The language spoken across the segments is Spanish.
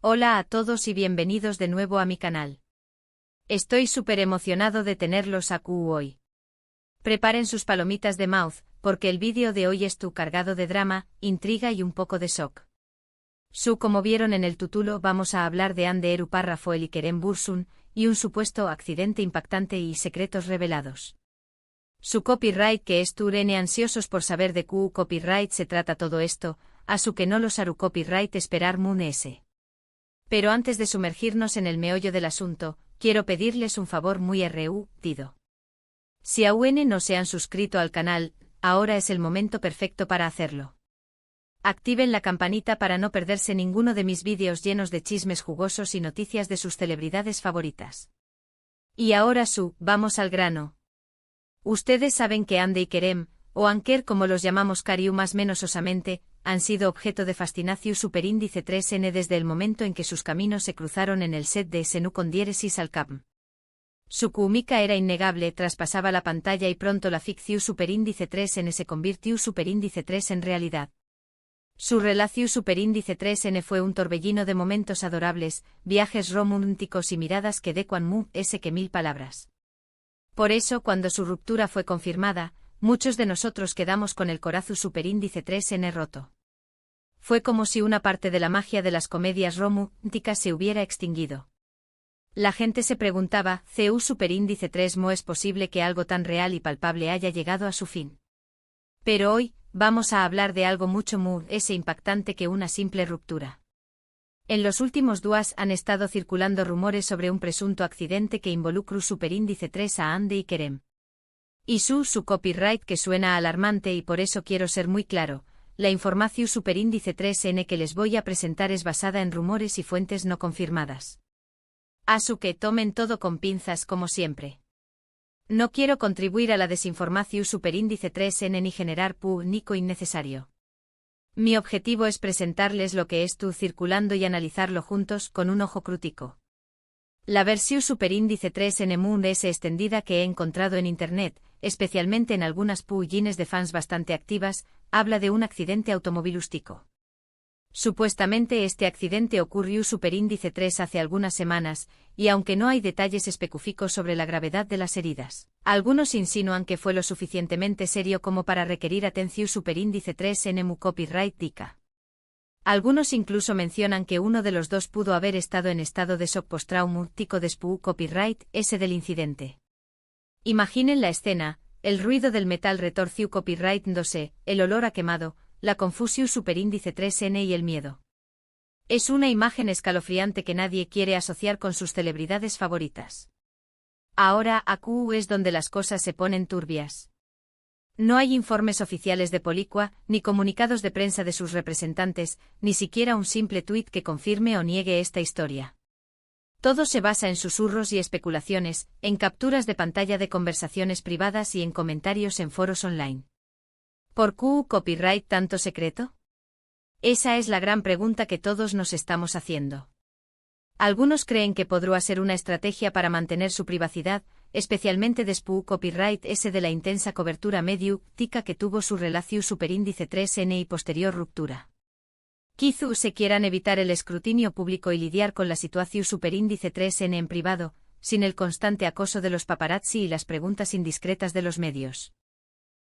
Hola a todos y bienvenidos de nuevo a mi canal. Estoy súper emocionado de tenerlos aquí hoy. Preparen sus palomitas de mouth, porque el vídeo de hoy es cargado de drama, intriga y un poco de shock. Como vieron en el título, vamos a hablar de Hande Eru párrafo el Kerem Bürsin, y un supuesto accidente impactante y secretos revelados. Su copyright que es Turene ansiosos por saber de qué copyright se trata todo esto, a su que no los aru copyright esperar mun ese. Pero antes de sumergirnos en el meollo del asunto, quiero pedirles un favor muy tido. Si aún no se han suscrito al canal, ahora es el momento perfecto para hacerlo. Activen la campanita para no perderse ninguno de mis vídeos llenos de chismes jugosos y noticias de sus celebridades favoritas. Y ahora vamos al grano. Ustedes saben que Hande y Kerem, o Anker como los llamamos cariu más menos osamente, han sido objeto de fascinación superíndice 3N desde el momento en que sus caminos se cruzaron en el set de SNU con diéresis al cap. Su química era innegable, traspasaba la pantalla y pronto la ficción superíndice 3N se convirtió superíndice 3 en realidad. Su relación superíndice 3N fue un torbellino de momentos adorables, viajes románticos y miradas que decuan que mil palabras. Por eso cuando su ruptura fue confirmada, muchos de nosotros quedamos con el corazón superíndice 3N roto. Fue como si una parte de la magia de las comedias románticas se hubiera extinguido. La gente se preguntaba, ¿CU superíndice 3 mo es posible que algo tan real y palpable haya llegado a su fin? Pero hoy, vamos a hablar de algo mucho más impactante que una simple ruptura. En los últimos días han estado circulando rumores sobre un presunto accidente que involucra superíndice 3 a Hande y Kerem. Y su copyright que suena alarmante y por eso quiero ser muy claro, la información superíndice 3N que les voy a presentar es basada en rumores y fuentes no confirmadas. Que tomen todo con pinzas como siempre. No quiero contribuir a la desinformación superíndice 3N ni generar pánico innecesario. Mi objetivo es presentarles lo que es circulando y analizarlo juntos con un ojo crítico. La versión superíndice 3N Moon es extendida que he encontrado en internet, especialmente en algunas páginas de fans bastante activas, habla de un accidente automovilístico. Supuestamente este accidente ocurrió superíndice 3 hace algunas semanas, y aunque no hay detalles específicos sobre la gravedad de las heridas, algunos insinúan que fue lo suficientemente serio como para requerir atención superíndice 3 en mu copyright DICA. Algunos incluso mencionan que uno de los dos pudo haber estado en estado de shock postraumático después copyright ese del incidente. Imaginen la escena, el ruido del metal retorció copyright 2, el olor a quemado, la confusión superíndice 3N y el miedo. Es una imagen escalofriante que nadie quiere asociar con sus celebridades favoritas. Ahora aquí es donde las cosas se ponen turbias. No hay informes oficiales de Policua, ni comunicados de prensa de sus representantes, ni siquiera un simple tuit que confirme o niegue esta historia. Todo se basa en susurros y especulaciones, en capturas de pantalla de conversaciones privadas y en comentarios en foros online. ¿Por qué copyright tanto secreto? Esa es la gran pregunta que todos nos estamos haciendo. Algunos creen que podría ser una estrategia para mantener su privacidad, especialmente después copyright ese de la intensa cobertura mediática que tuvo su relación superíndice 3N y posterior ruptura. Quizá se quieran evitar el escrutinio público y lidiar con la situación superíndice 3N en privado, sin el constante acoso de los paparazzi y las preguntas indiscretas de los medios.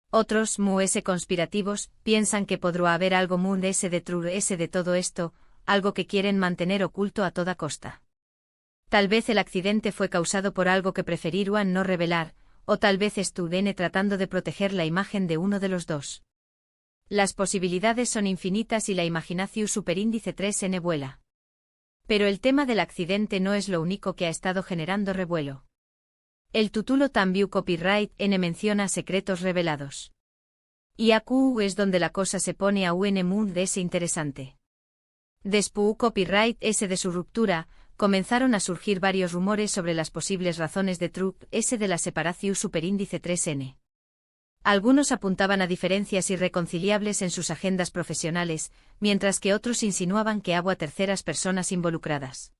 Otros, conspirativos, piensan que podrá haber algo de todo esto, algo que quieren mantener oculto a toda costa. Tal vez el accidente fue causado por algo que preferirían no revelar, o tal vez estuvieron tratando de proteger la imagen de uno de los dos. Las posibilidades son infinitas y la imaginación superíndice 3N vuela. Pero el tema del accidente no es lo único que ha estado generando revuelo. El título también copyright N menciona secretos revelados. Y aquí es donde la cosa se pone aún muy interesante. Después copyright ese de su ruptura, comenzaron a surgir varios rumores sobre las posibles razones de de la separación superíndice 3N. Algunos apuntaban a diferencias irreconciliables en sus agendas profesionales, mientras que otros insinuaban que había terceras personas involucradas.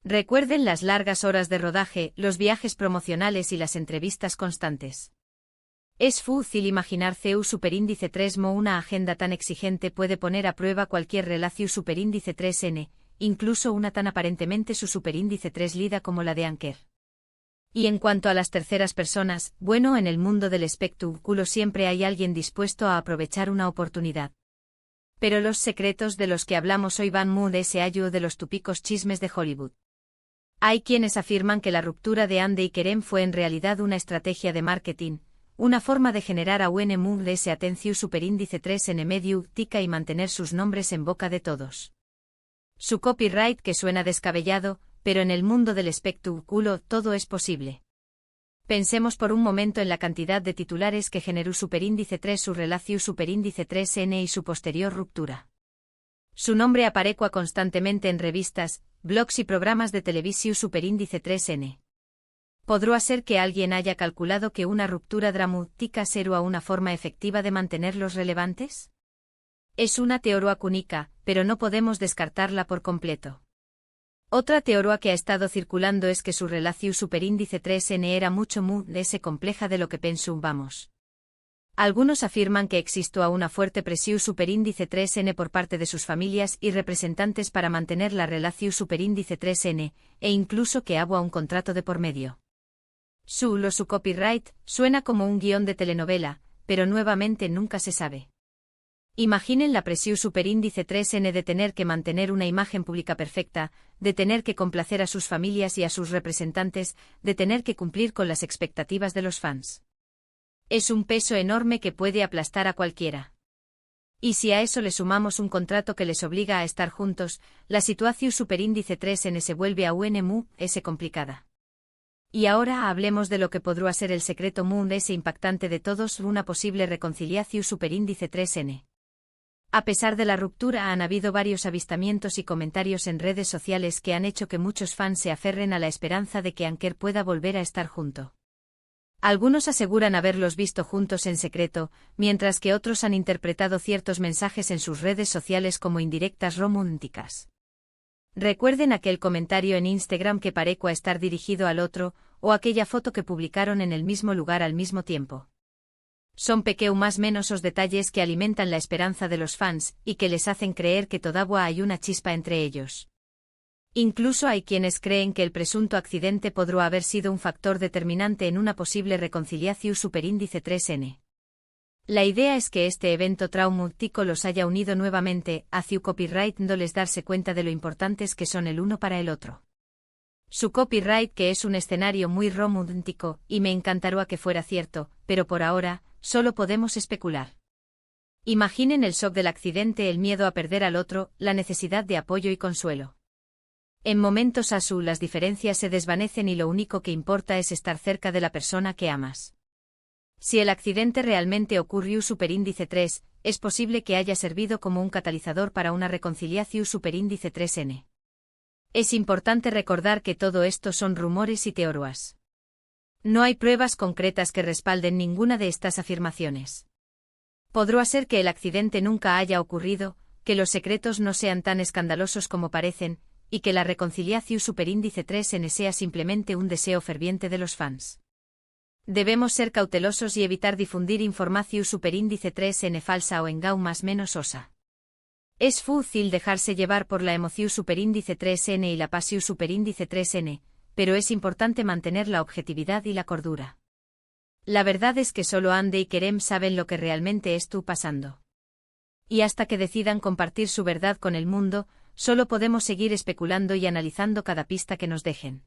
Recuerden las largas horas de rodaje, los viajes promocionales y las entrevistas constantes. Es fácil imaginar CU superíndice 3 mo una agenda tan exigente puede poner a prueba cualquier relación superíndice 3N, incluso una tan aparentemente su superíndice 3 lida como la de Anker. Y en cuanto a las terceras personas, bueno, en el mundo del espectáculo siempre hay alguien dispuesto a aprovechar una oportunidad. Pero los secretos de los que hablamos hoy van muy de ese ayo de los típicos chismes de Hollywood. Hay quienes afirman que la ruptura de Andy y Kerem fue en realidad una estrategia de marketing, una forma de generar a un de ese atención superíndice 3 en medio tica y mantener sus nombres en boca de todos. Su copyright que suena descabellado, pero en el mundo del espectáculo todo es posible. Pensemos por un momento en la cantidad de titulares que generó superíndice 3 su relación superíndice 3N y su posterior ruptura. Su nombre aparecua constantemente en revistas, blogs y programas de televisión superíndice 3N. ¿Podrá ser que alguien haya calculado que una ruptura dramática será una forma efectiva de mantenerlos relevantes? Es una teoría única, pero no podemos descartarla por completo. Otra teoría que ha estado circulando es que su relación superíndice 3N era mucho más compleja de lo que pensábamos. Algunos afirman que existió una fuerte presión superíndice 3N por parte de sus familias y representantes para mantener la relación superíndice 3N, e incluso que había un contrato de por medio. Su copyright suena como un guión de telenovela, pero nuevamente nunca se sabe. Imaginen la presión superíndice 3N de tener que mantener una imagen pública perfecta, de tener que complacer a sus familias y a sus representantes, de tener que cumplir con las expectativas de los fans. Es un peso enorme que puede aplastar a cualquiera. Y si a eso le sumamos un contrato que les obliga a estar juntos, la situación superíndice 3N se vuelve aún complicada. Y ahora hablemos de lo que podrá ser el secreto ese impactante de todos, una posible reconciliación superíndice 3N. A pesar de la ruptura han habido varios avistamientos y comentarios en redes sociales que han hecho que muchos fans se aferren a la esperanza de que Anker pueda volver a estar junto. Algunos aseguran haberlos visto juntos en secreto, mientras que otros han interpretado ciertos mensajes en sus redes sociales como indirectas románticas. Recuerden aquel comentario en Instagram que parecía estar dirigido al otro, o aquella foto que publicaron en el mismo lugar al mismo tiempo. Son más menos os detalles que alimentan la esperanza de los fans, y que les hacen creer que todavía hay una chispa entre ellos. Incluso hay quienes creen que el presunto accidente podrá haber sido un factor determinante en una posible reconciliación superíndice 3N. La idea es que este evento traumático los haya unido nuevamente, hacia copyright dándoles darse cuenta de lo importantes que son el uno para el otro. Su copyright que es un escenario muy romántico, y me encantaría que fuera cierto, pero por ahora, solo podemos especular. Imaginen el shock del accidente, el miedo a perder al otro, la necesidad de apoyo y consuelo. En momentos así las diferencias se desvanecen y lo único que importa es estar cerca de la persona que amas. Si el accidente realmente ocurrió superíndice 3, es posible que haya servido como un catalizador para una reconciliación superíndice 3N. Es importante recordar que todo esto son rumores y teorías. No hay pruebas concretas que respalden ninguna de estas afirmaciones. Podrá ser que el accidente nunca haya ocurrido, que los secretos no sean tan escandalosos como parecen, y que la reconciliación superíndice 3N sea simplemente un deseo ferviente de los fans. Debemos ser cautelosos y evitar difundir información superíndice 3N falsa o engau más menos osa. Es fácil dejarse llevar por la emoción superíndice 3N y la pasión superíndice 3N, pero es importante mantener la objetividad y la cordura. La verdad es que solo Andy y Kerem saben lo que realmente está pasando. Y hasta que decidan compartir su verdad con el mundo, solo podemos seguir especulando y analizando cada pista que nos dejen.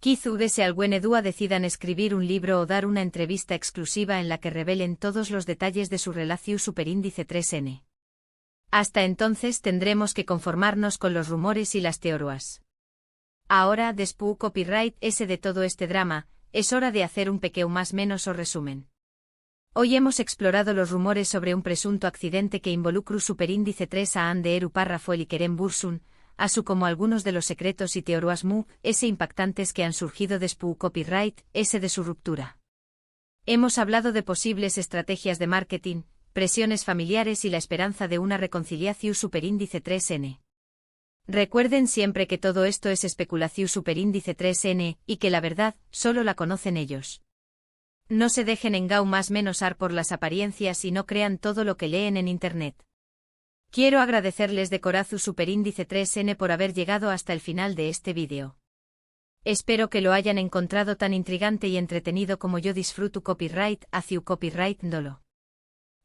Quizá si algún día decidan escribir un libro o dar una entrevista exclusiva en la que revelen todos los detalles de su relación superíndice 3N. Hasta entonces tendremos que conformarnos con los rumores y las teorías. Ahora, después copyright ese de todo este drama, es hora de hacer un pequeño más menos o resumen. Hoy hemos explorado los rumores sobre un presunto accidente que involucró superíndice 3 a Ander Párrafo y Kerem Bürsin, así como algunos de los secretos y teorías ese impactantes que han surgido después copyright ese de su ruptura. Hemos hablado de posibles estrategias de marketing, presiones familiares y la esperanza de una reconciliación superíndice 3N. Recuerden siempre que todo esto es especulación superíndice 3N, y que la verdad, solo la conocen ellos. No se dejen engau más menosar por las apariencias y no crean todo lo que leen en Internet. Quiero agradecerles de corazón Superíndice 3N por haber llegado hasta el final de este vídeo. Espero que lo hayan encontrado tan intrigante y entretenido como yo disfruto copyright hacia copyright dolo.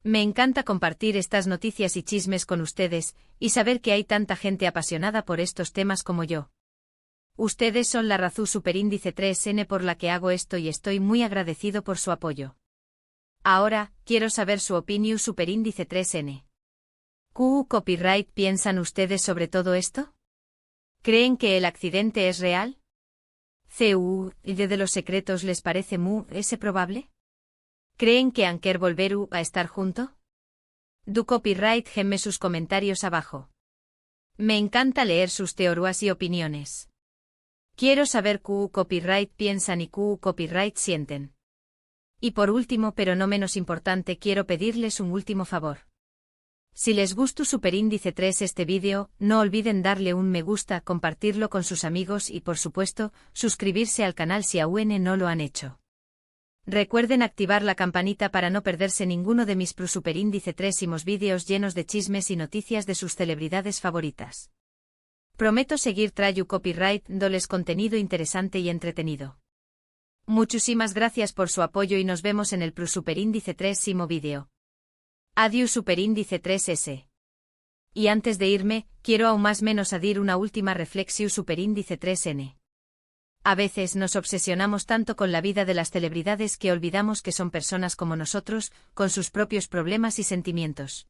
Me encanta compartir estas noticias y chismes con ustedes, y saber que hay tanta gente apasionada por estos temas como yo. Ustedes son la razón Superíndice 3N por la que hago esto y estoy muy agradecido por su apoyo. Ahora, quiero saber su opinión Superíndice 3N. ¿Qué copyright piensan ustedes sobre todo esto? ¿Creen que el accidente es real? ¿Y de los secretos les parece probable? ¿Creen que Anker volveru a estar junto? Du copyright gemme sus comentarios abajo. Me encanta leer sus teorías y opiniones. Quiero saber qué copyright piensan y qué copyright sienten. Y por último, pero no menos importante, quiero pedirles un último favor. Si les gustó Superíndice 3 este vídeo, no olviden darle un me gusta, compartirlo con sus amigos y por supuesto, suscribirse al canal si aún no lo han hecho. Recuerden activar la campanita para no perderse ninguno de mis Superíndice 3 vídeos llenos de chismes y noticias de sus celebridades favoritas. Prometo seguir trayendo copyright dándoles contenido interesante y entretenido. Muchísimas gracias por su apoyo y nos vemos en el Superíndice 3 vídeo. Adiós Superíndice 3S. Y antes de irme, quiero aún más menos adir una última reflexión Superíndice 3N. A veces nos obsesionamos tanto con la vida de las celebridades que olvidamos que son personas como nosotros, con sus propios problemas y sentimientos.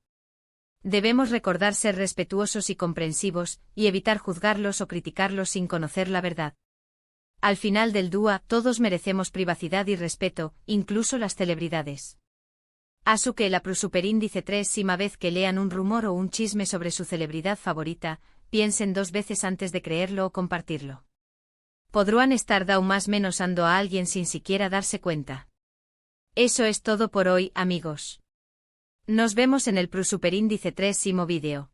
Debemos recordar ser respetuosos y comprensivos, y evitar juzgarlos o criticarlos sin conocer la verdad. Al final del día, todos merecemos privacidad y respeto, incluso las celebridades. Asu que la Superíndice 3 vez que lean un rumor o un chisme sobre su celebridad favorita, piensen dos veces antes de creerlo o compartirlo. Podrán estar dando más menos ando a alguien sin siquiera darse cuenta. Eso es todo por hoy, amigos. Nos vemos en el Superíndice 3 vídeo.